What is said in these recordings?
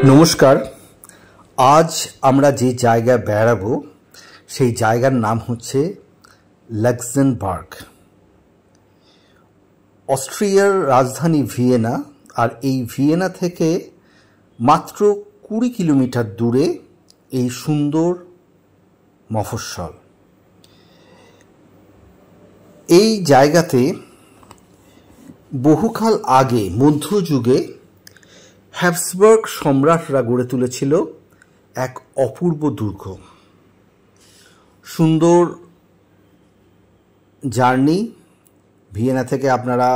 নমস্কার। আজ আমরা যে জায়গায় বেড়াবো সেই জায়গার নাম হচ্ছে লাক্সেমবার্গ। অস্ট্রিয়ার রাজধানী ভিয়েনা, আর এই ভিয়েনা থেকে মাত্র 20 কিলোমিটার দূরে এই সুন্দর মফস্বল। এই জায়গাতে বহুকাল আগে মধ্যযুগে হ্যাবসবার্গ সম্রাটরা গড়ে তুলেছিল এক অপূর্ব দুর্গ। সুন্দর জার্নি। ভিয়েনা থেকে আপনারা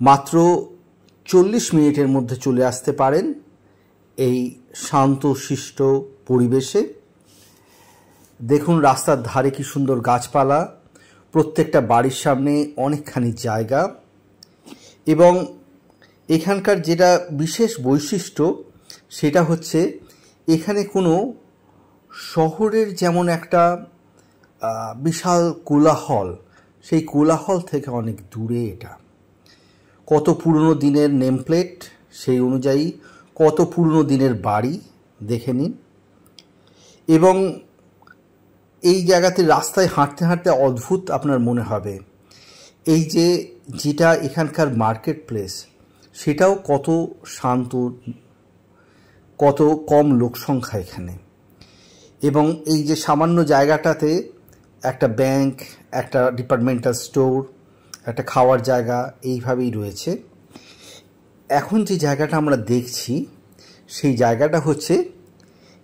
মাত্র 40 মিনিটের মধ্যে চলে আসতে পারেন এই শান্তশিষ্ট পরিবেশে। দেখুন রাস্তার ধারে কি সুন্দর গাছপালা, প্রত্যেকটা বাড়ির সামনে অনেকখানি জায়গা, এবং এখানকার যেটা বিশেষ বৈশিষ্ট্য সেটা হচ্ছে এখানে কোনো শহরের যেমন একটা বিশাল কোলাহল, সেই কোলাহল থেকে অনেক দূরে এটা। কত পুরনো দিনের নেম প্লেট, সেই অনুযায়ী কত পুরনো দিনের বাড়ি দেখে নিন। এবং এই জায়গাতে রাস্তায় হাঁটতে হাঁটতে অদ্ভুত আপনার মনে হবে এই যেটা এখানকার মার্কেট প্লেস, সেটাও কত শান্ত, কত কম লোকসংখ্যা এখানে। এবং এই যে সামান্য জায়গাটাতে একটা ব্যাংক, একটা ডিপার্টমেন্টাল স্টোর, একটা খাওয়ার জায়গা এইভাবেই রয়েছে। এখন যে জায়গাটা আমরা দেখছি সেই জায়গাটা হচ্ছে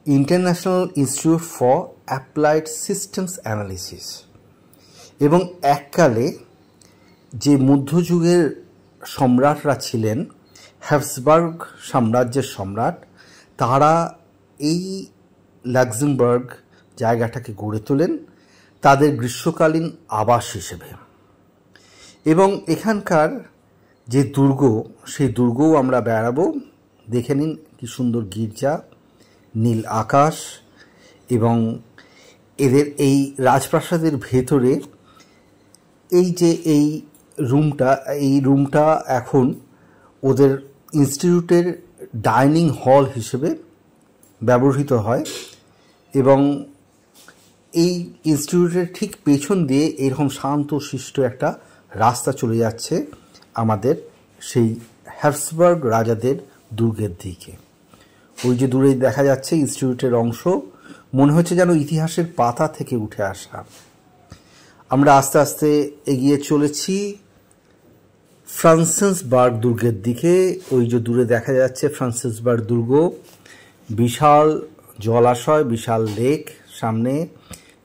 international institute for applied systems analysis. এবং এককালে যে মধ্যযুগের সম্রাটরা ছিলেন, হ্যাবসবার্গ সাম্রাজ্যের সম্রাট, তারা এই লাক্সেমবার্গ জায়গাটাকে গড়ে তোলেন তাদের গ্রীষ্মকালীন আবাস হিসেবে। এবং এখানকার যে দুর্গ, সেই দুর্গও আমরা বেড়াবো। দেখে নিন কি সুন্দর গির্জা, নীল আকাশ, এবং এদের এই রাজপ্রাসাদের ভেতরে এই রুমটা এখন ওদের ইনস্টিটিউটের ডাইনিং হল হিসেবে ব্যবহৃত হয়। এবং এই ইনস্টিটিউটের ঠিক পেছন দিয়ে এরকম শান্তশিষ্ট একটা রাস্তা চলে যাচ্ছে আমাদের সেই হ্যাবসবার্গ রাজাদের দুর্গের দিকে। ওই যে দূরে দেখা যাচ্ছে ইনস্টিটিউটের অংশ, মনে হচ্ছে যেন ইতিহাসের পাতা থেকে উঠে আসা। আমরা আস্তে আস্তে এগিয়ে চলেছি ফ্রান্সেসবার্গ দুর্গের দিকে। ওই যে দূরে দেখা যাচ্ছে ফ্রান্সেসবার্গ দুর্গ, বিশাল জলাশয়, বিশাল লেক সামনে।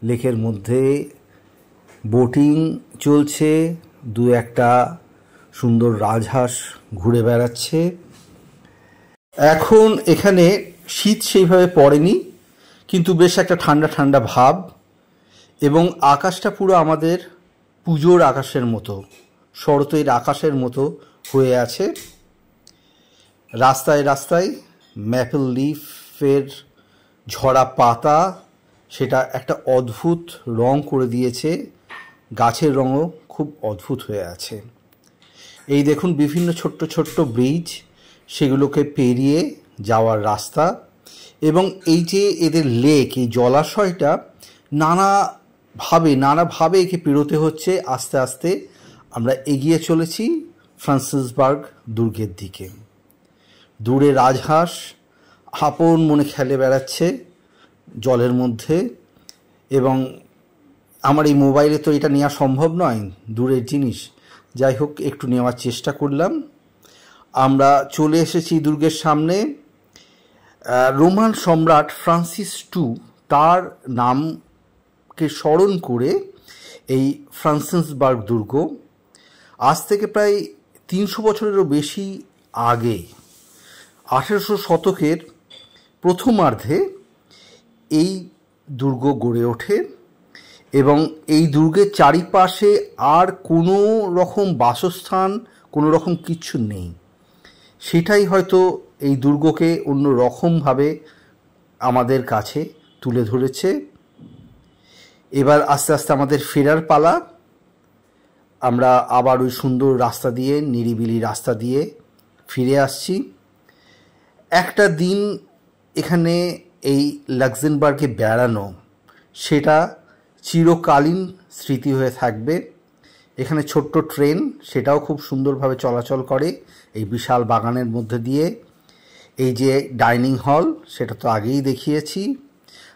লেকের মধ্যে বোটিং চলছে, দু একটা সুন্দর রাজহাঁস ঘুরে বেড়াচ্ছে। এখন এখানে শীত সেইভাবে পড়েনি, কিন্তু বেশ একটা ঠান্ডা ঠান্ডা ভাব, এবং আকাশটা পুরো আমাদের পুজোর আকাশের মতো, শরতের আকাশের মতো হয়ে আছে। রাস্তায় রাস্তায় ম্যাপল লিফের ঝরা পাতা, সেটা একটা অদ্ভুত রং করে দিয়েছে। গাছের রঙও খুব অদ্ভুত হয়ে আছে। এই দেখুন বিভিন্ন ছোট্ট ছোট্ট ব্রিজ, সেগুলোকে পেরিয়ে যাওয়ার রাস্তা। এবং এই যে এদের লেক, এই জলাশয়টা নানাভাবে একে পেরোতে হচ্ছে। আস্তে আস্তে আমরা এগিয়ে চলেছি ফ্রান্সেসবার্গ দুর্গের দিকে। দূরে রাজহাঁস আপন মনে খেলে বেড়াচ্ছে জলের মধ্যে। এবং আমার এই মোবাইলে তো এটা নেওয়া সম্ভব নয়, দূরের জিনিস। যাই হোক, একটু নেওয়ার চেষ্টা করলাম। আমরা চলে এসেছি দুর্গের সামনে। রোমান সম্রাট ফ্রান্সিস II, তার নামকে স্মরণ করে এই ফ্রান্সেসবার্গ দুর্গ আজ থেকে প্রায় 300 বছরেরও বেশি আগে 1800 শতকের প্রথমার্ধে এই দুর্গ গড়ে ওঠে। এবং এই দুর্গের চারিপাশে আর কোনো রকম বাসস্থান, কোনো রকম কিচ্ছু নেই। সেটাই হয়তো এই দুর্গকে অন্য রকমভাবে আমাদের কাছে তুলে ধরেছে। এবার আস্তে আস্তে আমাদের ফেরার পালা। আমরা আবার ওই সুন্দর রাস্তা দিয়ে, নিরিবিলি রাস্তা দিয়ে ফিরে আসছি। একটা দিন এখানে এই লাক্সেমবার্গে বেড়ানো সেটা চিরকালীন স্মৃতি হয়ে থাকবে। এখানে ছোট্ট ট্রেন, সেটাও খুব সুন্দরভাবে চলাচল করে এই বিশাল বাগানের মধ্যে দিয়ে। এই যে ডাইনিং হল, সেটা তো আগেই দেখিয়েছি।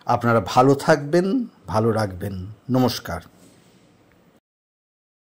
আপনারা ভালো থাকবেন, ভালো রাখবেন। নমস্কার।